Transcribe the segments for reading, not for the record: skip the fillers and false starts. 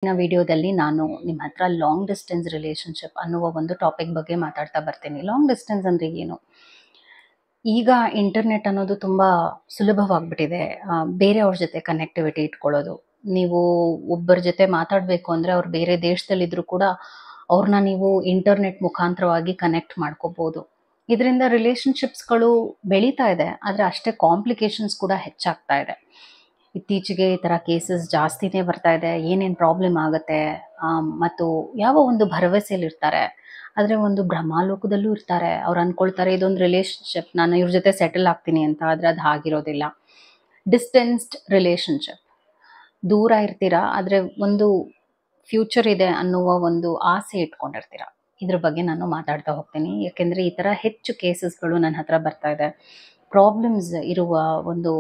ವಿಡಿಯೋದಲ್ಲಿ ನಾನು ನಿಮ್ಮ ಹತ್ರ ಲಾಂಗ್ ಡಿಸ್ಟೆನ್ಸ್ ರಿಲೇಶನ್ಶಿಪ್ ಅನ್ನುವ ಒಂದು ಟಾಪಿಕ್ ಬಗ್ಗೆ ಮಾತಾಡ್ತಾ ಬರ್ತೀನಿ. ಲಾಂಗ್ ಡಿಸ್ಟೆನ್ಸ್ ಅಂದರೆ ಏನು? ಈಗ ಇಂಟರ್ನೆಟ್ ಅನ್ನೋದು ತುಂಬ ಸುಲಭವಾಗ್ಬಿಟ್ಟಿದೆ. ಬೇರೆಯವ್ರ ಜೊತೆ ಕನೆಕ್ಟಿವಿಟಿ ಇಟ್ಕೊಳ್ಳೋದು. ನೀವು ಒಬ್ಬರ ಜೊತೆ ಮಾತಾಡಬೇಕು ಅಂದರೆ ಅವ್ರು ಬೇರೆ ದೇಶದಲ್ಲಿದ್ದರೂ ಕೂಡ ಅವ್ರನ್ನ ನೀವು ಇಂಟರ್ನೆಟ್ ಮುಖಾಂತರವಾಗಿ ಕನೆಕ್ಟ್ ಮಾಡ್ಕೋಬೋದು. ಇದರಿಂದ ರಿಲೇಶನ್ಶಿಪ್ಸ್ಗಳು ಬೆಳೀತಾ ಇದೆ, ಆದರೆ ಅಷ್ಟೇ ಕಾಂಪ್ಲಿಕೇಶನ್ಸ್ ಕೂಡ ಹೆಚ್ಚಾಗ್ತಾ ಇದೆ. ಇತ್ತೀಚೆಗೆ ಈ ಥರ ಕೇಸಸ್ ಜಾಸ್ತಿನೇ ಬರ್ತಾ ಇದೆ. ಏನೇನು ಪ್ರಾಬ್ಲಮ್ ಆಗುತ್ತೆ ಮತ್ತು ಯಾವ ಒಂದು ಭರವಸೆಯಲ್ಲಿರ್ತಾರೆ, ಆದರೆ ಒಂದು ಭ್ರಮಾಲೋಕದಲ್ಲೂ ಇರ್ತಾರೆ. ಅವ್ರು ಅಂದ್ಕೊಳ್ತಾರೆ ಇದೊಂದು ರಿಲೇಶನ್ಶಿಪ್, ನಾನು ಇವ್ರ ಜೊತೆ ಸೆಟಲ್ ಆಗ್ತೀನಿ ಅಂತ. ಆದರೆ ಅದು ಆಗಿರೋದಿಲ್ಲ. ಡಿಸ್ಟೆನ್ಸ್ಡ್ ರಿಲೇಶನ್ಶಿಪ್, ದೂರ ಇರ್ತೀರಾ ಆದರೆ ಒಂದು ಫ್ಯೂಚರ್ ಇದೆ ಅನ್ನುವ ಒಂದು ಆಸೆ ಇಟ್ಕೊಂಡಿರ್ತೀರ. ಇದ್ರ ಬಗ್ಗೆ ನಾನು ಮಾತಾಡ್ತಾ ಹೋಗ್ತೀನಿ, ಯಾಕೆಂದರೆ ಈ ಥರ ಹೆಚ್ಚು ಕೇಸಸ್ಗಳು ನನ್ನ ಹತ್ರ ಬರ್ತಾ ಇದೆ. ಪ್ರಾಬ್ಲಮ್ಸ್ ಇರುವ ಒಂದು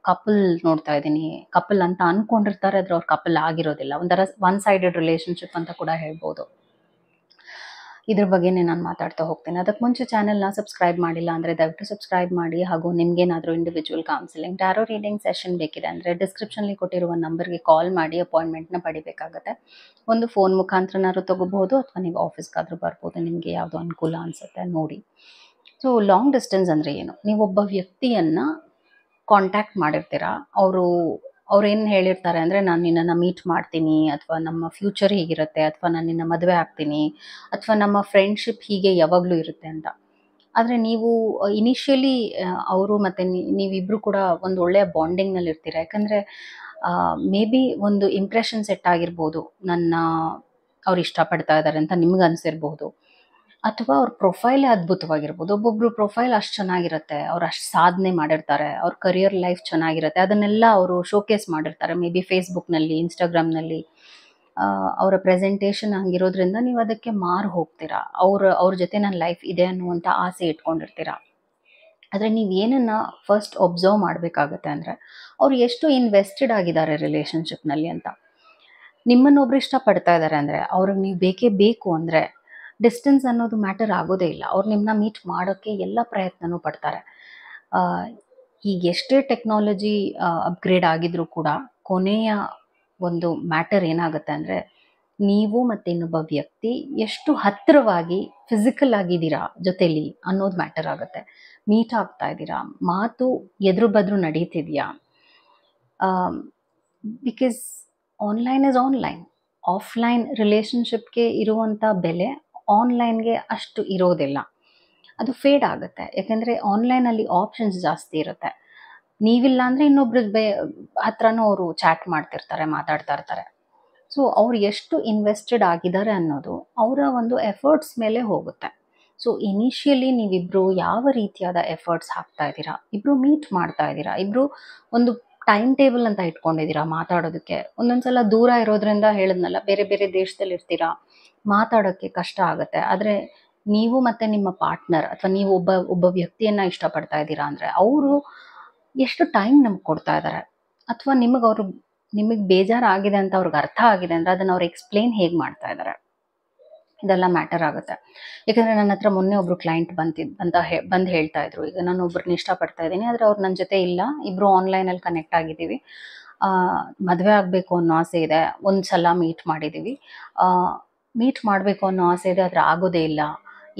ಕಪಲ್ ನೋಡ್ತಾ ಇದ್ದೀನಿ. ಕಪಲ್ ಅಂತ ಅಂದ್ಕೊಂಡಿರ್ತಾರೆ, ಆದರೆ ಅವ್ರ ಕಪಲ್ ಆಗಿರೋದಿಲ್ಲ. ಒಂಥರ ಒನ್ ಸೈಡೆಡ್ ರಿಲೇಶನ್ಶಿಪ್ ಅಂತ ಕೂಡ ಹೇಳ್ಬೋದು. ಇದ್ರ ಬಗ್ಗೆನೇ ನಾನು ಮಾತಾಡ್ತಾ ಹೋಗ್ತೀನಿ. ಅದಕ್ಕೆ ಮುಂಚೆ ಚಾನೆಲ್ನ ಸಬ್ಸ್ಕ್ರೈಬ್ ಮಾಡಿಲ್ಲ ಅಂದರೆ ದಯವಿಟ್ಟು ಸಬ್ಸ್ಕ್ರೈಬ್ ಮಾಡಿ. ಹಾಗೂ ನಿಮಗೇನಾದರೂ individual counselling, tarot reading session ಬೇಕಿದೆ ಅಂದರೆ ಡಿಸ್ಕ್ರಿಪ್ಷನ್ಲಿ ಕೊಟ್ಟಿರುವ ನಂಬರ್ಗೆ ಕಾಲ್ ಮಾಡಿ ಅಪಾಯಿಂಟ್ಮೆಂಟ್ನ ಪಡಿಬೇಕಾಗುತ್ತೆ. ಒಂದು ಫೋನ್ ಮುಖಾಂತರನಾದ್ರು ತೊಗೋಬಹುದು, ಅಥವಾ ನೀವು ಆಫೀಸ್ಗಾದರೂ ಬರ್ಬೋದು. ನಿಮಗೆ ಯಾವುದು ಅನುಕೂಲ ಅನಿಸುತ್ತೆ ನೋಡಿ. ಸೊ ಲಾಂಗ್ ಡಿಸ್ಟೆನ್ಸ್ ಅಂದರೆ ಏನು? ನೀವೊಬ್ಬ ವ್ಯಕ್ತಿಯನ್ನು ಕಾಂಟ್ಯಾಕ್ಟ್ ಮಾಡಿರ್ತೀರ. ಅವ್ರೇನು ಹೇಳಿರ್ತಾರೆ ಅಂದರೆ, ನಾನು ನಿನ್ನನ್ನು ಮೀಟ್ ಮಾಡ್ತೀನಿ, ಅಥವಾ ನಮ್ಮ ಫ್ಯೂಚರ್ ಹೀಗಿರುತ್ತೆ, ಅಥವಾ ನಾನು ನಿನ್ನ ಮದುವೆ ಆಗ್ತೀನಿ, ಅಥವಾ ನಮ್ಮ ಫ್ರೆಂಡ್ಶಿಪ್ ಹೀಗೆ ಯಾವಾಗಲೂ ಇರುತ್ತೆ ಅಂತ. ಆದರೆ ನೀವು ಇನಿಷಿಯಲಿ ಅವರು ಮತ್ತು ನೀವಿಬ್ಬರು ಕೂಡ ಒಂದು ಒಳ್ಳೆಯ ಬಾಂಡಿಂಗ್ನಲ್ಲಿ ಇರ್ತೀರ. ಯಾಕಂದರೆ ಮೇ ಬಿ ಒಂದು ಇಂಪ್ರೆಷನ್ ಸೆಟ್ ಆಗಿರ್ಬೋದು, ಅವ್ರು ಇಷ್ಟಪಡ್ತಾ ಇದ್ದಾರೆ ಅಂತ ನಿಮ್ಗೆ ಅನಿಸಿರ್ಬೋದು, ಅಥವಾ ಅವ್ರ ಪ್ರೊಫೈಲೇ ಅದ್ಭುತವಾಗಿರ್ಬೋದು. ಒಬ್ಬೊಬ್ರು ಪ್ರೊಫೈಲ್ ಅಷ್ಟು ಚೆನ್ನಾಗಿರುತ್ತೆ, ಅವ್ರು ಅಷ್ಟು ಸಾಧನೆ ಮಾಡಿರ್ತಾರೆ, ಅವ್ರ ಕರಿಯರ್ ಲೈಫ್ ಚೆನ್ನಾಗಿರುತ್ತೆ, ಅದನ್ನೆಲ್ಲ ಅವರು ಶೋಕೇಸ್ ಮಾಡಿರ್ತಾರೆ. ಮೇ ಬಿ ಫೇಸ್ಬುಕ್ನಲ್ಲಿ, ಇನ್ಸ್ಟಾಗ್ರಾಮ್ನಲ್ಲಿ. ಅವರ ಪ್ರೆಸೆಂಟೇಷನ್ ಹಂಗಿರೋದ್ರಿಂದ ನೀವು ಅದಕ್ಕೆ ಮಾರು ಹೋಗ್ತೀರಾ. ಅವ್ರ ಜೊತೆ ನನ್ನ ಲೈಫ್ ಇದೆ ಅನ್ನುವಂಥ ಆಸೆ ಇಟ್ಕೊಂಡಿರ್ತೀರ. ಆದರೆ ನೀವು ಏನನ್ನು ಫಸ್ಟ್ ಒಬ್ಸರ್ವ್ ಮಾಡಬೇಕಾಗತ್ತೆ ಅಂದರೆ, ಅವ್ರು ಎಷ್ಟು ಇನ್ವೆಸ್ಟೆಡ್ ಆಗಿದ್ದಾರೆ ರಿಲೇಷನ್ಶಿಪ್ನಲ್ಲಿ ಅಂತ. ನಿಮ್ಮನ್ನೊಬ್ರು ಇಷ್ಟಪಡ್ತಾ ಇದ್ದಾರೆ ಅಂದರೆ, ಅವ್ರಿಗೆ ನೀವು ಬೇಕೇ ಬೇಕು ಅಂದರೆ ಡಿಸ್ಟೆನ್ಸ್ ಅನ್ನೋದು ಮ್ಯಾಟರ್ ಆಗೋದೇ ಇಲ್ಲ. ಅವ್ರು ನಿಮ್ಮನ್ನ ಮೀಟ್ ಮಾಡೋಕ್ಕೆ ಎಲ್ಲ ಪ್ರಯತ್ನನೂ ಪಡ್ತಾರೆ. ಈಗ ಎಷ್ಟೇ ಟೆಕ್ನಾಲಜಿ ಅಪ್ಗ್ರೇಡ್ ಆಗಿದ್ರೂ ಕೂಡ ಕೊನೆಯ ಒಂದು ಮ್ಯಾಟರ್ ಏನಾಗುತ್ತೆ ಅಂದರೆ, ನೀವು ಮತ್ತು ಇನ್ನೊಬ್ಬ ವ್ಯಕ್ತಿ ಎಷ್ಟು ಹತ್ತಿರವಾಗಿ ಫಿಸಿಕಲ್ ಆಗಿದ್ದೀರಾ ಜೊತೆಲಿ ಅನ್ನೋದು ಮ್ಯಾಟರ್ ಆಗುತ್ತೆ. ಮೀಟ್ ಆಗ್ತಾ ಇದ್ದೀರಾ, ಮಾತು ಎದುರು ಬದ್ರು ನಡೀತಿದೆಯಾ? Because online is online. Offline ರಿಲೇಷನ್ಶಿಪ್ಗೆ ಇರುವಂಥ ಬೆಲೆ ಆನ್ಲೈನ್ಗೆ ಅಷ್ಟು ಇರೋದಿಲ್ಲ. ಅದು ಫೇಡ್ ಆಗುತ್ತೆ. ಯಾಕೆಂದರೆ ಆನ್ಲೈನಲ್ಲಿ ಆಪ್ಷನ್ಸ್ ಜಾಸ್ತಿ ಇರುತ್ತೆ. ನೀವಿಲ್ಲ ಅಂದರೆ ಇನ್ನೊಬ್ರ ಹತ್ರನೂ ಅವರು ಚಾಟ್ ಮಾಡ್ತಿರ್ತಾರೆ, ಮಾತಾಡ್ತಾ ಇರ್ತಾರೆ. ಸೊ ಅವ್ರು ಎಷ್ಟು ಇನ್ವೆಸ್ಟೆಡ್ ಆಗಿದ್ದಾರೆ ಅನ್ನೋದು ಅವರ ಒಂದು ಎಫರ್ಟ್ಸ್ ಮೇಲೆ ಹೋಗುತ್ತೆ. ಸೊ ಇನಿಷಿಯಲಿ ನೀವಿಬ್ಬರು ಯಾವ ರೀತಿಯಾದ ಎಫರ್ಟ್ಸ್ ಹಾಕ್ತಾ ಇದ್ದೀರಾ, ಇಬ್ಬರು ಮೀಟ್ ಮಾಡ್ತಾ ಇದ್ದೀರಾ, ಇಬ್ಬರು ಒಂದು ಟೈಮ್ ಟೇಬಲ್ ಅಂತ ಇಟ್ಕೊಂಡಿದ್ದೀರಾ ಮಾತಾಡೋದಕ್ಕೆ. ಒಂದೊಂದ್ಸಲ ದೂರ ಇರೋದ್ರಿಂದ ಹೇಳಿದ್ನಲ್ಲ, ಬೇರೆ ಬೇರೆ ದೇಶದಲ್ಲಿ ಇರ್ತೀರಾ, ಮಾತಾಡೋಕ್ಕೆ ಕಷ್ಟ ಆಗುತ್ತೆ. ಆದರೆ ನೀವು ಮತ್ತು ನಿಮ್ಮ ಪಾರ್ಟ್ನರ್, ಅಥವಾ ನೀವು ಒಬ್ಬ ವ್ಯಕ್ತಿಯನ್ನು ಇಷ್ಟಪಡ್ತಾ ಇದ್ದೀರಾ ಅಂದರೆ ಅವರು ಎಷ್ಟು ಟೈಮ್ ನಮ್ಗೆ ಕೊಡ್ತಾ ಇದ್ದಾರೆ, ಅಥವಾ ನಿಮಗೆ ಬೇಜಾರಾಗಿದೆ ಅಂತ ಅವ್ರಿಗೆ ಅರ್ಥ ಆಗಿದೆ ಅಂದರೆ ಅದನ್ನು ಅವ್ರು ಎಕ್ಸ್ಪ್ಲೇನ್ ಹೇಗೆ ಮಾಡ್ತಾ ಇದ್ದಾರೆ, ಇದೆಲ್ಲ ಮ್ಯಾಟರ್ ಆಗುತ್ತೆ. ಯಾಕಂದರೆ ನನ್ನ ಹತ್ರ ಮೊನ್ನೆ ಒಬ್ಬರು ಕ್ಲೈಂಟ್ ಬಂದು ಹೇಳ್ತಾ ಇದ್ರು, ಈಗ ನಾನು ಒಬ್ಬರನ್ನ ಇಷ್ಟಪಡ್ತಾ ಇದ್ದೀನಿ, ಆದರೆ ಅವ್ರು ನನ್ನ ಜೊತೆ ಇಲ್ಲ, ಇಬ್ಬರು ಆನ್ಲೈನಲ್ಲಿ ಕನೆಕ್ಟ್ ಆಗಿದ್ದೀವಿ, ಮದುವೆ ಆಗಬೇಕು ಅನ್ನೋ ಆಸೆ ಇದೆ, ಒಂದು ಸಲ ಮೀಟ್ ಮಾಡಿದ್ದೀವಿ, ಮೀಟ್ ಮಾಡಬೇಕು ಅನ್ನೋ ಆಸೆ ಇದೆ, ಆದರೆ ಆಗೋದೇ ಇಲ್ಲ,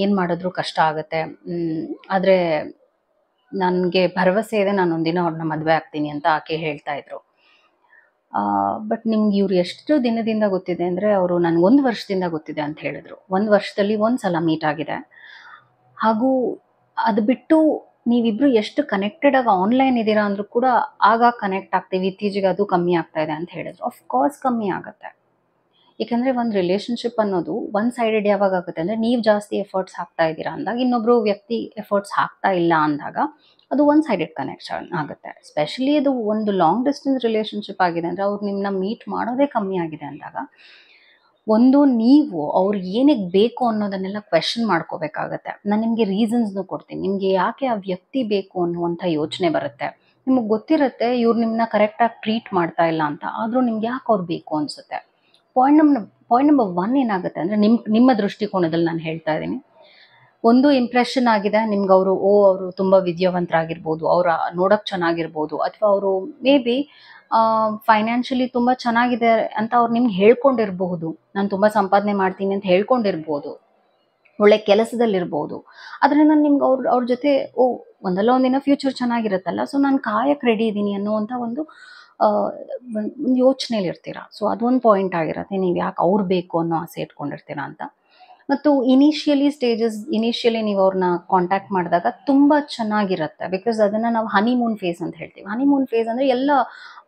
ಏನು ಮಾಡಿದ್ರು ಕಷ್ಟ ಆಗುತ್ತೆ, ಆದರೆ ನನಗೆ ಭರವಸೆ ಇದೆ, ನಾನು ಒಂದಿನ ಅವ್ರನ್ನ ಮದುವೆ ಆಗ್ತೀನಿ ಅಂತ ಆಕೆ ಹೇಳ್ತಾ ಇದ್ರು. ಬಟ್ ನಿಮ್ಗೆ ಇವ್ರು ಎಷ್ಟು ದಿನದಿಂದ ಗೊತ್ತಿದೆ ಅಂದರೆ, ಅವರು ನನಗೆ 1 ವರ್ಷದಿಂದ ಗೊತ್ತಿದೆ ಅಂತ ಹೇಳಿದ್ರು. 1 ವರ್ಷದಲ್ಲಿ 1 ಸಲ ಮೀಟ್ ಆಗಿದೆ. ಹಾಗೂ ಅದು ಬಿಟ್ಟು ನೀವಿಬ್ಬರು ಎಷ್ಟು ಕನೆಕ್ಟೆಡ್ ಆಗಿ ಆನ್ಲೈನ್ ಇದ್ದೀರಾ ಅಂದರೂ ಕೂಡ ಆಗ ಕನೆಕ್ಟ್ ಆಗ್ತೀವಿ, ಇತ್ತೀಚೆಗೆ ಅದು ಕಮ್ಮಿ ಆಗ್ತಾ ಇದೆ ಅಂತ ಹೇಳಿದ್ರು. ಆಫ್ಕೋರ್ಸ್ ಕಮ್ಮಿ ಆಗುತ್ತೆ. ಏಕೆಂದರೆ ಒಂದು ರಿಲೇಷನ್ಶಿಪ್ ಅನ್ನೋದು ಒನ್ ಸೈಡೆಡ್ ಯಾವಾಗ ಆಗುತ್ತೆ ಅಂದರೆ, ನೀವು ಜಾಸ್ತಿ ಎಫರ್ಟ್ಸ್ ಹಾಕ್ತಾ ಇದ್ದೀರಾ ಅಂದಾಗ, ಇನ್ನೊಬ್ಬರು ವ್ಯಕ್ತಿ ಎಫರ್ಟ್ಸ್ ಹಾಕ್ತಾ ಇಲ್ಲ ಅಂದಾಗ ಅದು ಒನ್ ಸೈಡೆಡ್ ಕನೆಕ್ಷನ್ ಆಗುತ್ತೆ. ಸ್ಪೆಷಲಿ ಅದು ಒಂದು ಲಾಂಗ್ ಡಿಸ್ಟೆನ್ಸ್ ರಿಲೇಷನ್ಶಿಪ್ ಆಗಿದೆ ಅಂದರೆ, ಅವ್ರು ನಿಮ್ಮನ್ನ ಮೀಟ್ ಮಾಡೋದೇ ಕಮ್ಮಿ ಆಗಿದೆ ಅಂದಾಗ, ನೀವು ಅವ್ರಿಗೆ ಏನಕ್ಕೆ ಬೇಕು ಅನ್ನೋದನ್ನೆಲ್ಲ ಕ್ವೆಶನ್ ಮಾಡ್ಕೋಬೇಕಾಗತ್ತೆ. ನಾನು ನಿಮಗೆ ರೀಸನ್ಸ್ನು ಕೊಡ್ತೀನಿ, ನಿಮಗೆ ಯಾಕೆ ಆ ವ್ಯಕ್ತಿ ಬೇಕು ಅನ್ನುವಂಥ ಯೋಚನೆ ಬರುತ್ತೆ. ನಿಮಗೆ ಗೊತ್ತಿರುತ್ತೆ ಇವ್ರು ನಿಮ್ಮನ್ನ ಕರೆಕ್ಟಾಗಿ ಟ್ರೀಟ್ ಮಾಡ್ತಾ ಇಲ್ಲ ಅಂತ, ಆದರೂ ನಿಮ್ಗೆ ಯಾಕೆ ಅವ್ರು ಬೇಕು ಅನಿಸುತ್ತೆ. ಪಾಯಿಂಟ್ ನಂಬರ್ 1 ಏನಾಗುತ್ತೆ ಅಂದರೆ, ನಿಮ್ಮ ದೃಷ್ಟಿಕೋನದಲ್ಲಿ ನಾನು ಹೇಳ್ತಾ ಇದ್ದೀನಿ, ಒಂದು ಇಂಪ್ರೆಷನ್ ಆಗಿದೆ ನಿಮ್ಗೆ, ಅವರು ತುಂಬ ವಿದ್ಯಾವಂತರಾಗಿರ್ಬೋದು, ಅವರ ನೋಡೋಕ್ಕೆ ಚೆನ್ನಾಗಿರ್ಬೋದು, ಅಥವಾ ಅವರು ಮೇ ಬಿ ಫೈನಾನ್ಷಿಯಲಿ ತುಂಬ ಚೆನ್ನಾಗಿದೆ ಅಂತ ಅವ್ರು ನಿಮ್ಗೆ ಹೇಳ್ಕೊಂಡಿರಬಹುದು. ನಾನು ತುಂಬ ಸಂಪಾದನೆ ಮಾಡ್ತೀನಿ ಅಂತ ಹೇಳ್ಕೊಂಡಿರ್ಬೋದು, ಒಳ್ಳೆ ಕೆಲಸದಲ್ಲಿರ್ಬೋದು. ಅದರಿಂದ ನಿಮ್ಗೆ ಅವ್ರ ಜೊತೆ ಒಂದಲ್ಲ ಒಂದಿನ ಫ್ಯೂಚರ್ ಚೆನ್ನಾಗಿರುತ್ತಲ್ಲ, ಸೊ ನಾನು ಕಾಯಕ್ಕೆ ರೆಡಿ ಇದ್ದೀನಿ ಅನ್ನುವಂಥ ಒಂದು ಒಂದು ಯೋಚನೆಯಲ್ಲಿ ಇರ್ತೀರ. ಸೊ ಅದೊಂದು ಪಾಯಿಂಟ್ ಆಗಿರುತ್ತೆ, ನೀವು ಯಾಕೆ ಅವ್ರು ಬೇಕು ಅನ್ನೋ ಆಸೆ ಇಟ್ಕೊಂಡಿರ್ತೀರ ಅಂತ. ಮತ್ತು ಇನಿಷಿಯಲಿ ನೀವು ಅವ್ರನ್ನ ಕಾಂಟ್ಯಾಕ್ಟ್ ಮಾಡಿದಾಗ ತುಂಬ ಚೆನ್ನಾಗಿರುತ್ತೆ, ಬಿಕಾಸ್ ಅದನ್ನು ನಾವು ಹನಿಮೂನ್ ಫೇಸ್ ಅಂತ ಹೇಳ್ತೀವಿ. ಹನಿಮೂನ್ ಫೇಸ್ ಅಂದರೆ ಎಲ್ಲ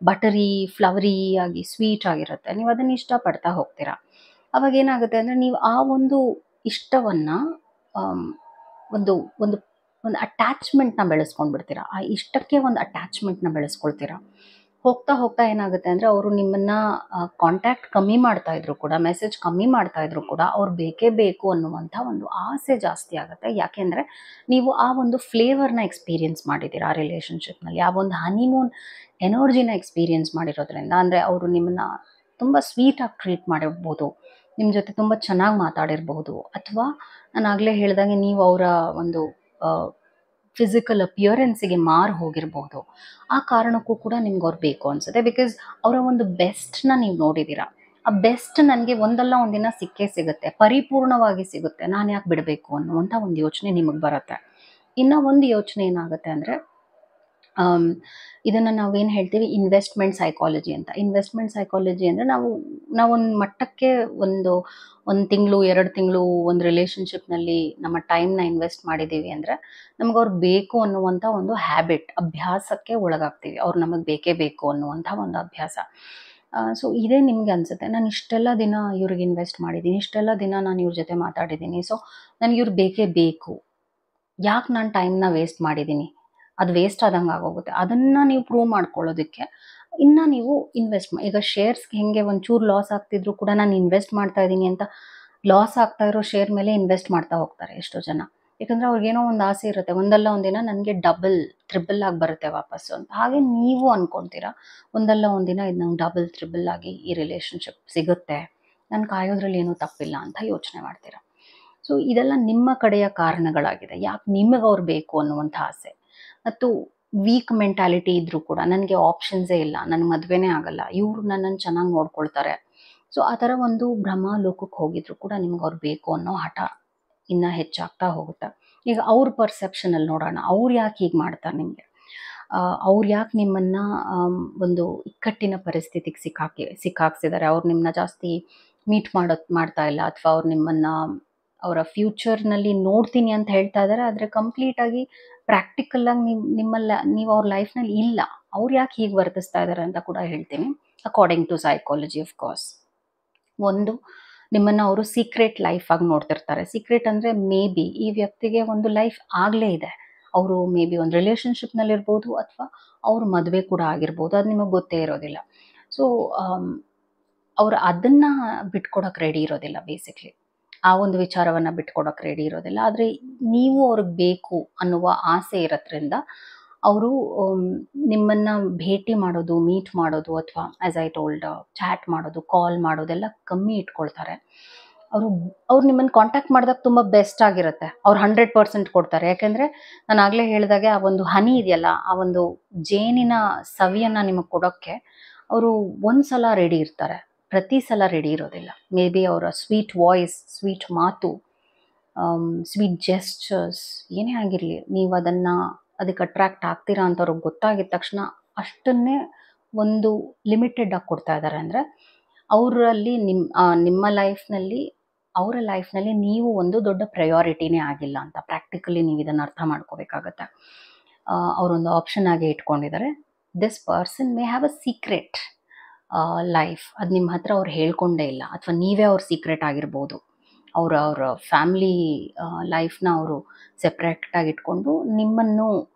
ಬಟರಿ ಫ್ಲವರಿ ಆಗಿ ಸ್ವೀಟ್ ಆಗಿರುತ್ತೆ, ನೀವು ಅದನ್ನು ಇಷ್ಟಪಡ್ತಾ ಹೋಗ್ತೀರಾ. ಅವಾಗ ಏನಾಗುತ್ತೆ ಅಂದರೆ ನೀವು ಆ ಒಂದು ಇಷ್ಟವನ್ನು ಒಂದು ಒಂದು ಒಂದು ಅಟ್ಯಾಚ್ಮೆಂಟ್ನ ಬೆಳೆಸ್ಕೊಂಡ್ಬಿಡ್ತೀರಾ. ಆ ಇಷ್ಟಕ್ಕೆ ಒಂದು ಅಟ್ಯಾಚ್ಮೆಂಟ್ನ ಬೆಳೆಸ್ಕೊಳ್ತೀರಾ. ಹೋಗ್ತಾ ಹೋಗ್ತಾ ಏನಾಗುತ್ತೆ ಅಂದರೆ ಅವರು ನಿಮ್ಮನ್ನು ಕಾಂಟ್ಯಾಕ್ಟ್ ಕಮ್ಮಿ ಮಾಡ್ತಾ ಇದ್ರು ಕೂಡ, ಮೆಸೇಜ್ ಕಮ್ಮಿ ಮಾಡ್ತಾ ಇದ್ರು ಕೂಡ, ಅವ್ರು ಬೇಕೇ ಬೇಕು ಅನ್ನುವಂಥ ಒಂದು ಆಸೆ ಜಾಸ್ತಿ ಆಗುತ್ತೆ. ಯಾಕೆಂದರೆ ನೀವು ಆ ಒಂದು ಫ್ಲೇವರ್ನ ಎಕ್ಸ್ಪೀರಿಯೆನ್ಸ್ ಮಾಡಿದ್ದೀರಾ ಆ ರಿಲೇಷನ್ಶಿಪ್ನಲ್ಲಿ, ಆ ಒಂದು ಹನಿಮೂನ್ ಎನರ್ಜಿನ ಎಕ್ಸ್ಪೀರಿಯೆನ್ಸ್ ಮಾಡಿರೋದ್ರಿಂದ. ಅಂದರೆ ಅವರು ನಿಮ್ಮನ್ನು ತುಂಬ ಸ್ವೀಟಾಗಿ ಟ್ರೀಟ್ ಮಾಡಿರ್ಬೋದು, ನಿಮ್ಮ ಜೊತೆ ತುಂಬ ಚೆನ್ನಾಗಿ ಮಾತಾಡಿರ್ಬಹುದು, ಅಥವಾ ನಾನು ಆಗಲೇ ಹೇಳಿದಾಗೆ ನೀವು ಅವರ ಒಂದು ಫಿಸಿಕಲ್ ಅಪಿಯರೆನ್ಸಿಗೆ ಮಾರು ಹೋಗಿರ್ಬೋದು. ಆ ಕಾರಣಕ್ಕೂ ಕೂಡ ನಿಮ್ಗೆ ಅವ್ರು ಬೇಕು ಅನಿಸುತ್ತೆ, ಬಿಕಾಸ್ ಅವರ ಒಂದು ಬೆಸ್ಟ್ನ ನೀವು ನೋಡಿದ್ದೀರಾ. ಆ ಬೆಸ್ಟ್ ನನಗೆ ಒಂದಲ್ಲ ಒಂದಿನ ಸಿಕ್ಕೇ ಸಿಗುತ್ತೆ, ಪರಿಪೂರ್ಣವಾಗಿ ಸಿಗುತ್ತೆ, ನಾನು ಯಾಕೆ ಬಿಡಬೇಕು ಅನ್ನುವಂಥ ಒಂದು ಯೋಚನೆ ನಿಮಗೆ ಬರುತ್ತೆ. ಇನ್ನು ಒಂದು ಯೋಚನೆ ಏನಾಗುತ್ತೆ ಅಂದರೆ, ಇದನ್ನು ನಾವೇನು ಹೇಳ್ತೀವಿ ಇನ್ವೆಸ್ಟ್ಮೆಂಟ್ ಸೈಕಾಲಜಿ ಅಂತ. ಇನ್ವೆಸ್ಟ್ಮೆಂಟ್ ಸೈಕಾಲಜಿ ಅಂದರೆ ನಾವೊಂದು ಮಟ್ಟಕ್ಕೆ ಒಂದು ತಿಂಗಳು 2 ತಿಂಗಳು ಒಂದು ರಿಲೇಷನ್ಶಿಪ್ನಲ್ಲಿ ನಮ್ಮ ಟೈಮ್ನ ಇನ್ವೆಸ್ಟ್ ಮಾಡಿದ್ದೀವಿ ಅಂದರೆ ನಮ್ಗೆ ಅವ್ರು ಬೇಕು ಅನ್ನುವಂಥ ಒಂದು ಹ್ಯಾಬಿಟ್, ಅಭ್ಯಾಸಕ್ಕೆ ಒಳಗಾಗ್ತೀವಿ. ಅವ್ರು ನಮಗೆ ಬೇಕೇ ಬೇಕು ಅನ್ನುವಂಥ ಒಂದು ಅಭ್ಯಾಸ. ಸೊ ಇದೇ ನಿಮಗೆ ಅನಿಸುತ್ತೆ, ನಾನು ಇಷ್ಟೆಲ್ಲ ದಿನ ಇವ್ರಿಗೆ ಇನ್ವೆಸ್ಟ್ ಮಾಡಿದ್ದೀನಿ, ಇಷ್ಟೆಲ್ಲ ದಿನ ನಾನು ಇವ್ರ ಜೊತೆ ಮಾತಾಡಿದ್ದೀನಿ, ಸೊ ನನಗೆ ಇವ್ರು ಬೇಕೇ ಬೇಕು, ಯಾಕೆ ನಾನು ಟೈಮ್ನ ವೇಸ್ಟ್ ಮಾಡಿದ್ದೀನಿ, ಅದು ವೇಸ್ಟ್ ಆದಂಗೆ ಆಗೋಗುತ್ತೆ. ಅದನ್ನು ನೀವು ಪ್ರೂವ್ ಮಾಡ್ಕೊಳ್ಳೋದಕ್ಕೆ ಇನ್ನು ನೀವು ಈಗ ಶೇರ್ಸ್ಗೆ ಹೆಂಗೆ ಒಂಚೂರು ಲಾಸ್ ಆಗ್ತಿದ್ರು ಕೂಡ ನಾನು ಇನ್ವೆಸ್ಟ್ ಮಾಡ್ತಾ ಇದ್ದೀನಿ ಅಂತ ಲಾಸ್ ಆಗ್ತಾ ಇರೋ ಶೇರ್ ಮೇಲೆ ಇನ್ವೆಸ್ಟ್ ಮಾಡ್ತಾ ಹೋಗ್ತಾರೆ ಎಷ್ಟೋ ಜನ. ಯಾಕಂದರೆ ಅವ್ರಿಗೇನೋ ಒಂದು ಆಸೆ ಇರುತ್ತೆ, ಒಂದಲ್ಲ ಒಂದಿನ ನನಗೆ ಟ್ರಿಬಲ್ ಆಗಿ ಬರುತ್ತೆ ವಾಪಸ್ಸು ಅಂತ. ಹಾಗೆ ನೀವು ಅಂದ್ಕೊಳ್ತೀರಾ, ಒಂದಲ್ಲ ಒಂದಿನ ಇದು ನಂಗೆ ಟ್ರಿಬಲ್ ಆಗಿ ಈ ರಿಲೇಷನ್ಶಿಪ್ ಸಿಗುತ್ತೆ, ನಾನು ಕಾಯೋದ್ರಲ್ಲಿ ಏನೂ ತಪ್ಪಿಲ್ಲ ಅಂತ ಯೋಚನೆ ಮಾಡ್ತೀರಾ. ಸೊ ಇದೆಲ್ಲ ನಿಮ್ಮ ಕಡೆಯ ಕಾರಣಗಳಾಗಿದೆ, ಯಾಕೆ ನಿಮಗೆ ಅವ್ರು ಬೇಕು ಅನ್ನುವಂಥ ಆಸೆ. ಮತ್ತು ವೀಕ್ ಮೆಂಟ್ಯಾಲಿಟಿ ಇದ್ದರೂ ಕೂಡ, ನನಗೆ ಆಪ್ಷನ್ಸೇ ಇಲ್ಲ, ನನಗೆ ಮದುವೆನೇ ಆಗಲ್ಲ, ಇವರು ನನ್ನನ್ನು ಚೆನ್ನಾಗಿ ನೋಡ್ಕೊಳ್ತಾರೆ, ಸೊ ಆ ಥರ ಒಂದು ಭ್ರಮ ಲೋಕಕ್ಕೆ ಹೋಗಿದ್ರು ಕೂಡ ನಿಮ್ಗೆ ಅವ್ರು ಬೇಕು ಅನ್ನೋ ಹಠ ಇನ್ನೂ ಹೆಚ್ಚಾಗ್ತಾ ಹೋಗುತ್ತೆ. ಈಗ ಅವ್ರ ಪರ್ಸೆಪ್ಷನಲ್ಲಿ ನೋಡೋಣ, ಅವ್ರು ಯಾಕೆ ಹೀಗೆ ಮಾಡ್ತಾರೆ ನಿಮಗೆ, ಅವ್ರು ಯಾಕೆ ನಿಮ್ಮನ್ನು ಒಂದು ಇಕ್ಕಟ್ಟಿನ ಪರಿಸ್ಥಿತಿಗೆ ಸಿಕ್ಕಾಕ್ಸಿದ್ದಾರೆ. ಅವ್ರು ನಿಮ್ಮನ್ನ ಜಾಸ್ತಿ ಮೀಟ್ ಮಾಡ್ತಾ ಇಲ್ಲ, ಅಥವಾ ಅವ್ರು ನಿಮ್ಮನ್ನು ಅವರ ಫ್ಯೂಚರ್ನಲ್ಲಿ ನೋಡ್ತೀನಿ ಅಂತ ಹೇಳ್ತಾ ಇದ್ದಾರೆ, ಆದರೆ ಕಂಪ್ಲೀಟಾಗಿ ಪ್ರಾಕ್ಟಿಕಲ್ಲಾಗಿ ನೀವು ಅವ್ರ ಲೈಫ್ನಲ್ಲಿ ಇಲ್ಲ. ಅವ್ರು ಯಾಕೆ ಹೀಗೆ ವರ್ತಿಸ್ತಾ ಇದ್ದಾರೆ ಅಂತ ಕೂಡ ಹೇಳ್ತೀನಿ, according to psychology of course. ಒಂದು, ನಿಮ್ಮನ್ನು ಅವರು ಸೀಕ್ರೆಟ್ ಲೈಫಾಗಿ ನೋಡ್ತಿರ್ತಾರೆ. ಸೀಕ್ರೆಟ್ ಅಂದರೆ ಮೇ ಬಿ ಈ ವ್ಯಕ್ತಿಗೆ ಒಂದು ಲೈಫ್ ಆಗಲೇ ಇದೆ, ಅವರು ಮೇ ಬಿ ಒಂದು ರಿಲೇಷನ್ಶಿಪ್ನಲ್ಲಿರ್ಬೋದು, ಅಥವಾ ಅವ್ರ ಮದುವೆ ಕೂಡ ಆಗಿರ್ಬೋದು, ಅದು ನಿಮಗೆ ಗೊತ್ತೇ ಇರೋದಿಲ್ಲ. ಸೊ ಅವರು ಅದನ್ನು ಬಿಟ್ಕೊಡೋಕೆ ರೆಡಿ ಇರೋದಿಲ್ಲ, ಬೇಸಿಕ್ಲಿ ಆ ಒಂದು ವಿಚಾರವನ್ನು ಬಿಟ್ಕೊಡೋಕೆ ರೆಡಿ ಇರೋದಿಲ್ಲ. ಆದರೆ ನೀವು ಅವ್ರಿಗೆ ಬೇಕು ಅನ್ನುವ ಆಸೆ ಇರೋದ್ರಿಂದ ಅವರು ನಿಮ್ಮನ್ನು ಭೇಟಿ ಮಾಡೋದು, ಮೀಟ್ ಮಾಡೋದು, ಅಥವಾ ಆ್ಯಸ್ ಐ ಟೋಲ್ಡ್ ಚಾಟ್ ಮಾಡೋದು, ಕಾಲ್ ಮಾಡೋದೆಲ್ಲ ಕಮ್ಮಿ ಇಟ್ಕೊಳ್ತಾರೆ. ಅವ್ರು ನಿಮ್ಮನ್ನು ಕಾಂಟ್ಯಾಕ್ಟ್ ಮಾಡಿದಾಗ ತುಂಬ ಬೆಸ್ಟ್ ಆಗಿರುತ್ತೆ, ಅವ್ರು 100% ಕೊಡ್ತಾರೆ. ಯಾಕೆಂದರೆ ನಾನು ಆಗಲೇ ಹೇಳಿದಾಗೆ ಆ ಒಂದು ಹನಿ ಇದೆಯಲ್ಲ, ಆ ಒಂದು ಜೇನಿನ ಸವಿಯನ್ನು ನಿಮಗೆ ಕೊಡೋಕ್ಕೆ ಅವರು ಒಂದು ಸಲ ರೆಡಿ ಇರ್ತಾರೆ, ಪ್ರತಿ ಸಲ ರೆಡಿ ಇರೋದಿಲ್ಲ. ಮೇ ಬಿ ಅವರ ಸ್ವೀಟ್ ವಾಯ್ಸ್, ಸ್ವೀಟ್ ಮಾತು, ಸ್ವೀಟ್ ಜೆಸ್ಚರ್ಸ್ ಏನೇ ಆಗಿರಲಿ, ನೀವು ಅದಕ್ಕೆ ಅಟ್ರ್ಯಾಕ್ಟ್ ಆಗ್ತೀರಾ ಅಂತ ಅವ್ರಿಗೆ ಗೊತ್ತಾಗಿದ ತಕ್ಷಣ ಅಷ್ಟನ್ನೇ ಒಂದು ಲಿಮಿಟೆಡ್ ಆಗಿ ಕೊಡ್ತಾ ಇದ್ದಾರೆ. ಅಂದರೆ ಅವರಲ್ಲಿ ನಿಮ್ಮ ಲೈಫ್ನಲ್ಲಿ, ಅವರ ಲೈಫ್ನಲ್ಲಿ ನೀವು ಒಂದು ದೊಡ್ಡ ಪ್ರಯಾರಿಟಿನೇ ಆಗಿಲ್ಲ ಅಂತ ಪ್ರಾಕ್ಟಿಕಲಿ ನೀವು ಇದನ್ನು ಅರ್ಥ ಮಾಡ್ಕೋಬೇಕಾಗತ್ತೆ. ಅವರೊಂದು ಆಪ್ಷನ್ ಆಗಿ ಇಟ್ಕೊಂಡಿದ್ದಾರೆ, this person may have a secret life, ಅದು ನಿಮ್ಮ ಹತ್ರ ಅವ್ರು ಹೇಳ್ಕೊಂಡೇ ಇಲ್ಲ, ಅಥವಾ ನೀವೇ ಅವ್ರ ಸೀಕ್ರೆಟ್ ಆಗಿರ್ಬೋದು. ಅವರ ಫ್ಯಾಮ್ಲಿ ಲೈಫ್ನ ಅವರು ಸೆಪ್ರೇಟಾಗಿ ಇಟ್ಕೊಂಡು ನಿಮ್ಮನ್ನು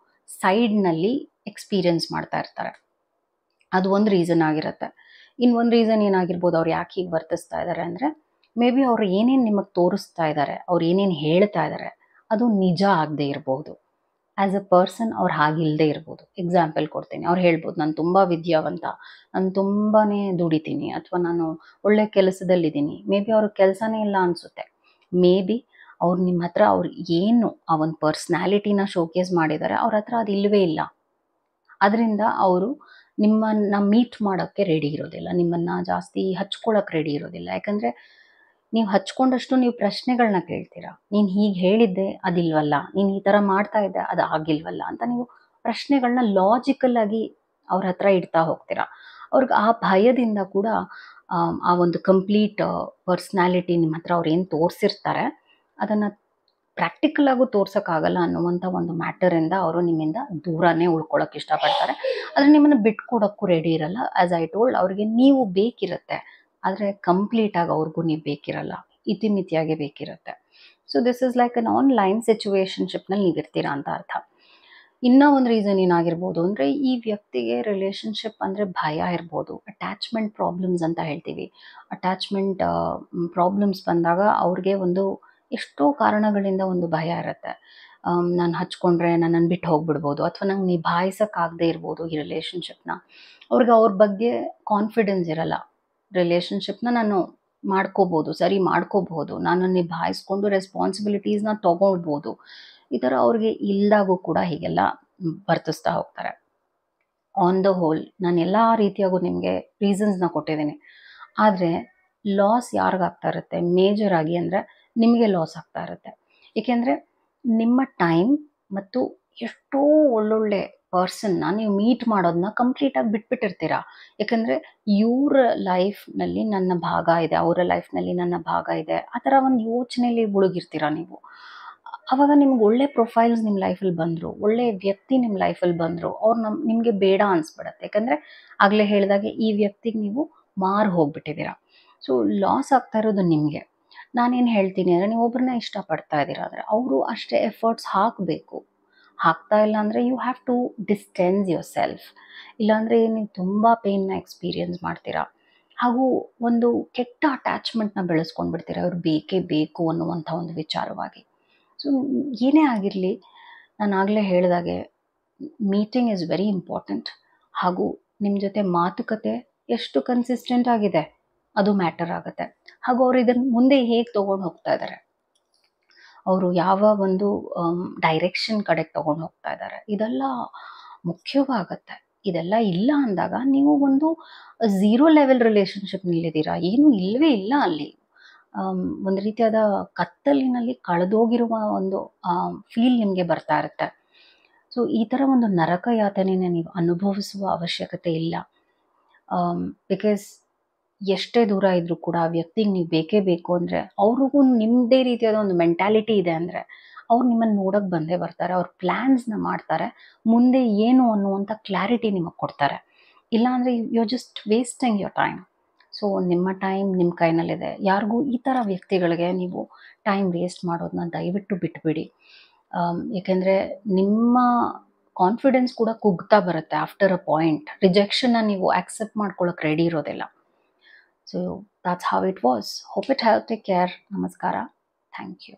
ಸೈಡ್ನಲ್ಲಿ ಎಕ್ಸ್ಪೀರಿಯನ್ಸ್ ಮಾಡ್ತಾ ಇರ್ತಾರೆ. ಅದು ಒಂದು ರೀಸನ್ ಆಗಿರುತ್ತೆ. ಇನ್ನೊಂದು ರೀಸನ್ ಏನಾಗಿರ್ಬೋದು, ಅವ್ರು ಯಾಕೆ ಹೀಗೆ ವರ್ತಿಸ್ತಾ ಇದ್ದಾರೆ ಅಂದರೆ, ಮೇ ಬಿ ಅವ್ರು ಏನೇನು ನಿಮಗೆ ತೋರಿಸ್ತಾ ಇದ್ದಾರೆ, ಅವ್ರು ಏನೇನು ಹೇಳ್ತಾ ಇದ್ದಾರೆ ಅದು ನಿಜ ಆಗದೆ ಇರ್ಬೋದು. ಆ್ಯಸ್ ಅ ಪರ್ಸನ್ ಅವ್ರು ಹಾಗಿಲ್ಲದೆ ಇರ್ಬೋದು. ಎಕ್ಸಾಂಪಲ್ ಕೊಡ್ತೀನಿ, ಅವ್ರು ಹೇಳ್ಬೋದು, ನಾನು ತುಂಬ ವಿದ್ಯಾವಂತ, ನಾನು ತುಂಬಾ ದುಡಿತೀನಿ, ಅಥವಾ ನಾನು ಒಳ್ಳೆ ಕೆಲಸದಲ್ಲಿದ್ದೀನಿ. ಮೇ ಬಿ ಅವ್ರಿಗೆ ಕೆಲಸನೇ ಇಲ್ಲ ಅನಿಸುತ್ತೆ. ಮೇ ಬಿ ಅವ್ರು ನಿಮ್ಮ ಹತ್ರ ಅವ್ರು ಏನು ಆ ಒಂದು ಪರ್ಸ್ನಾಲಿಟಿನ ಶೋಕೇಸ್ ಮಾಡಿದ್ದಾರೆ, ಅವ್ರ ಹತ್ರ ಅದು ಇಲ್ಲವೇ ಇಲ್ಲ. ಅದರಿಂದ ಅವರು ನಿಮ್ಮನ್ನು ಮೀಟ್ ಮಾಡೋಕ್ಕೆ ರೆಡಿ ಇರೋದಿಲ್ಲ, ನಿಮ್ಮನ್ನು ಜಾಸ್ತಿ ಹಚ್ಕೊಳ್ಳೋಕೆ ರೆಡಿ ಇರೋದಿಲ್ಲ. ಯಾಕಂದರೆ ನೀವು ಹಚ್ಕೊಂಡಷ್ಟು ನೀವು ಪ್ರಶ್ನೆಗಳನ್ನ ಕೇಳ್ತೀರಾ. ನೀನು ಹೀಗೆ ಹೇಳಿದ್ದೆ ಅದಿಲ್ವಲ್ಲ, ನೀನು ಈ ಥರ ಮಾಡ್ತಾ ಇದ್ದೆ ಅದು ಆಗಿಲ್ವಲ್ಲ ಅಂತ ನೀವು ಪ್ರಶ್ನೆಗಳನ್ನ ಲಾಜಿಕಲ್ ಆಗಿ ಅವ್ರ ಹತ್ರ ಇಡ್ತಾ ಹೋಗ್ತೀರಾ. ಅವ್ರಿಗೆ ಆ ಭಯದಿಂದ ಕೂಡ ಆ ಒಂದು ಕಂಪ್ಲೀಟ್ ಪರ್ಸ್ನಾಲಿಟಿ ನಿಮ್ಮ ಹತ್ರ ಅವ್ರು ಏನು ತೋರಿಸಿರ್ತಾರೆ ಅದನ್ನು ಪ್ರಾಕ್ಟಿಕಲ್ ಆಗು ತೋರ್ಸೋಕ್ಕಾಗಲ್ಲ ಅನ್ನುವಂಥ ಒಂದು ಮ್ಯಾಟರಿಂದ ಅವರು ನಿಮ್ಮಿಂದ ದೂರನೇ ಉಳ್ಕೊಳ್ಳೋಕೆ ಇಷ್ಟಪಡ್ತಾರೆ. ಆದರೆ ನಿಮ್ಮನ್ನು ಬಿಟ್ಕೊಡೋಕ್ಕೂ ರೆಡಿ ಇರಲ್ಲ. ಆ್ಯಸ್ ಐ ಟೋಲ್ಡ್, ಅವ್ರಿಗೆ ನೀವು ಬೇಕಿರುತ್ತೆ, ಆದರೆ ಕಂಪ್ಲೀಟಾಗಿ ಅವ್ರಿಗೂ ನೀವು ಬೇಕಿರಲ್ಲ, ಇತಿಮಿತಿಯಾಗಿ ಬೇಕಿರುತ್ತೆ. So this is like an online ಸಿಚುವೇಶನ್ಶಿಪ್ನಲ್ಲಿ ನೀವು ಇರ್ತೀರಾ ಅಂತ ಅರ್ಥ. ಇನ್ನೂ ಒಂದು ರೀಸನ್ ಏನಾಗಿರ್ಬೋದು ಅಂದರೆ, ಈ ವ್ಯಕ್ತಿಗೆ ರಿಲೇಷನ್ಶಿಪ್ ಅಂದರೆ ಭಯ ಇರ್ಬೋದು. ಅಟ್ಯಾಚ್ಮೆಂಟ್ ಪ್ರಾಬ್ಲಮ್ಸ್ ಅಂತ ಹೇಳ್ತೀವಿ. ಅಟ್ಯಾಚ್ಮೆಂಟ್ ಪ್ರಾಬ್ಲಮ್ಸ್ ಬಂದಾಗ ಅವ್ರಿಗೆ ಒಂದು ಎಷ್ಟೋ ಕಾರಣಗಳಿಂದ ಒಂದು ಭಯ ಇರುತ್ತೆ. ನಾನು ಹಚ್ಕೊಂಡ್ರೆ ನನ್ನನ್ನು ಬಿಟ್ಟು ಹೋಗ್ಬಿಡ್ಬೋದು, ಅಥವಾ ನಂಗೆ ನಿಭಾಯಿಸೋಕ್ಕಾಗದೇ ಇರ್ಬೋದು ಈ ರಿಲೇಷನ್ಶಿಪ್ನ. ಅವ್ರಿಗೆ ಅವ್ರ ಬಗ್ಗೆ ಕಾನ್ಫಿಡೆನ್ಸ್ ಇರಲ್ಲ. ರಿಲೇಷನ್ಶಿಪ್ನ ನಾನು ಮಾಡ್ಕೋಬೋದು, ಸರಿ ಮಾಡ್ಕೋಬಹುದು, ನಾನು ನಿಭಾಯಿಸ್ಕೊಂಡು ರೆಸ್ಪಾನ್ಸಿಬಿಲಿಟೀಸ್ನ ತೊಗೊಳ್ಬೋದು. ಈ ಥರ ಅವ್ರಿಗೆ ಇಲ್ದಾಗೂ ಕೂಡ ಹೀಗೆಲ್ಲ ವರ್ತಿಸ್ತಾ ಹೋಗ್ತಾರೆ. ಆನ್ ದ ಹೋಲ್ ನಾನು ಎಲ್ಲ ರೀತಿಯಾಗೂ ನಿಮಗೆ ರೀಸನ್ಸ್ನ ಕೊಟ್ಟಿದ್ದೀನಿ. ಆದರೆ ಲಾಸ್ ಯಾರಿಗಾಗ್ತಾ ಇರುತ್ತೆ ಮೇಜರ್ ಆಗಿ ಅಂದರೆ ನಿಮಗೆ ಲಾಸ್ ಆಗ್ತಾ ಇರುತ್ತೆ. ಏಕೆಂದರೆ ನಿಮ್ಮ ಟೈಮ್ ಮತ್ತು ಎಷ್ಟೋ ಒಳ್ಳೊಳ್ಳೆ ಪರ್ಸನ್ನ ನೀವು ಮೀಟ್ ಮಾಡೋದನ್ನ ಕಂಪ್ಲೀಟಾಗಿ ಬಿಟ್ಬಿಟ್ಟಿರ್ತೀರ. ಯಾಕಂದರೆ ಇವ್ರ ಲೈಫ್ನಲ್ಲಿ ನನ್ನ ಭಾಗ ಇದೆ, ಅವರ ಲೈಫ್ನಲ್ಲಿ ನನ್ನ ಭಾಗ ಇದೆ, ಆ ಥರ ಒಂದು ಯೋಚನೆಯಲ್ಲಿ ಮುಳುಗಿರ್ತೀರ ನೀವು. ಆವಾಗ ನಿಮ್ಗೆ ಒಳ್ಳೆ ಪ್ರೊಫೈಲ್ಸ್ ನಿಮ್ಮ ಲೈಫಲ್ಲಿ ಬಂದರು, ಒಳ್ಳೆ ವ್ಯಕ್ತಿ ನಿಮ್ಮ ಲೈಫಲ್ಲಿ ಬಂದರು, ಅವ್ರು ನಿಮಗೆ ಬೇಡ ಅನಿಸ್ಬಿಡತ್ತೆ. ಯಾಕಂದರೆ ಆಗಲೇ ಹೇಳಿದಾಗೆ ಈ ವ್ಯಕ್ತಿಗೆ ನೀವು ಮಾರು ಹೋಗ್ಬಿಟ್ಟಿದ್ದೀರಾ. ಸೊ ಲಾಸ್ ಆಗ್ತಾ ಇರೋದು ನಿಮಗೆ. ನಾನೇನು ಹೇಳ್ತೀನಿ ಅಂದರೆ, ನೀವು ಒಬ್ಬರನ್ನ ಇಷ್ಟಪಡ್ತಾ ಇದ್ದೀರಾ ಅಂದರೆ ಅವರು ಅಷ್ಟೇ ಎಫರ್ಟ್ಸ್ ಹಾಕಬೇಕು. ಹಾಕ್ತಾ ಇಲ್ಲ ಅಂದರೆ you have to distance yourself. ಇಲ್ಲಾಂದರೆ ನೀವು ತುಂಬ ಪೇನ್ನ ಎಕ್ಸ್ಪೀರಿಯನ್ಸ್ ಮಾಡ್ತೀರಾ, ಹಾಗೂ ಒಂದು ಕೆಟ್ಟ ಅಟ್ಯಾಚ್ಮೆಂಟ್ನ ಬೆಳೆಸ್ಕೊಂಡ್ಬಿಡ್ತೀರಾ ಅವ್ರು ಬೇಕೇ ಬೇಕು ಅನ್ನುವಂಥ ಒಂದು ವಿಚಾರವಾಗಿ. ಸೊ ಏನೇ ಆಗಿರಲಿ, ನಾನು ಆಗಲೇ ಹೇಳಿದಾಗೆ ಮೀಟಿಂಗ್ ಈಸ್ ವೆರಿ ಇಂಪಾರ್ಟೆಂಟ್. ಹಾಗೂ ನಿಮ್ಮ ಜೊತೆ ಮಾತುಕತೆ ಎಷ್ಟು ಕನ್ಸಿಸ್ಟೆಂಟ್ ಆಗಿದೆ ಅದು ಮ್ಯಾಟರ್ ಆಗುತ್ತೆ. ಹಾಗೂ ಅವರು ಇದನ್ನು ಮುಂದೆ ಹೇಗೆ ತೊಗೊಂಡು ಹೋಗ್ತಾ ಇದ್ದಾರೆ, ಅವರು ಯಾವ ಒಂದು ಡೈರೆಕ್ಷನ್ ಕಡೆಗೆ ತೊಗೊಂಡು ಹೋಗ್ತಾ ಇದ್ದಾರೆ, ಇದೆಲ್ಲ ಮುಖ್ಯವಾಗತ್ತೆ. ಇದೆಲ್ಲ ಇಲ್ಲ ಅಂದಾಗ ನೀವು ಒಂದು ಝೀರೋ ಲೆವೆಲ್ ರಿಲೇಷನ್ಶಿಪ್ನಲ್ಲಿದ್ದೀರಾ, ಏನೂ ಇಲ್ಲವೇ ಇಲ್ಲ ಅಲ್ಲಿ. ಒಂದು ರೀತಿಯಾದ ಕತ್ತಲಿನಲ್ಲಿ ಕಳೆದೋಗಿರುವ ಒಂದು ಫೀಲ್ ನಿಮಗೆ ಬರ್ತಾ ಇರುತ್ತೆ. ಸೊ ಈ ಥರ ಒಂದು ನರಕ ಯಾತನೆನ ನೀವು ಅನುಭವಿಸುವ ಅವಶ್ಯಕತೆ ಇಲ್ಲ. ಬಿಕಾಸ್ ಎಷ್ಟೇ ದೂರ ಇದ್ದರೂ ಕೂಡ ಆ ವ್ಯಕ್ತಿಗೆ ನೀವು ಬೇಕೇ ಬೇಕು ಅಂದರೆ, ಅವ್ರಿಗೂ ನಿಮ್ಮದೇ ರೀತಿಯಾದ ಒಂದು ಮೆಂಟ್ಯಾಲಿಟಿ ಇದೆ ಅಂದರೆ ಅವ್ರು ನಿಮ್ಮನ್ನು ನೋಡೋಕ್ಕೆ ಬಂದೇ ಬರ್ತಾರೆ. ಅವ್ರ ಪ್ಲ್ಯಾನ್ಸ್ನ ಮಾಡ್ತಾರೆ, ಮುಂದೆ ಏನು ಅನ್ನುವಂಥ ಕ್ಲಾರಿಟಿ ನಿಮಗೆ ಕೊಡ್ತಾರೆ. ಇಲ್ಲಾಂದರೆ you are just wasting your time. So ನಿಮ್ಮ ಟೈಮ್ ನಿಮ್ಮ ಕೈನಲ್ಲಿದೆ. ಯಾರಿಗೂ ಈ ಥರ ವ್ಯಕ್ತಿಗಳಿಗೆ ನೀವು ಟೈಮ್ ವೇಸ್ಟ್ ಮಾಡೋದನ್ನ ದಯವಿಟ್ಟು ಬಿಟ್ಬಿಡಿ. ಏಕೆಂದರೆ ನಿಮ್ಮ ಕಾನ್ಫಿಡೆನ್ಸ್ ಕೂಡ ಕುಗ್ತಾ ಬರುತ್ತೆ. ಆಫ್ಟರ್ ಅ ಪಾಯಿಂಟ್ ರಿಜೆಕ್ಷನ್ನ ನೀವು ಆಕ್ಸೆಪ್ಟ್ ಮಾಡ್ಕೊಳ್ಳೋಕೆ ರೆಡಿ ಇರೋದಿಲ್ಲ. So that's how it was. Hope it helped. Take care. Namaskara. Thank you.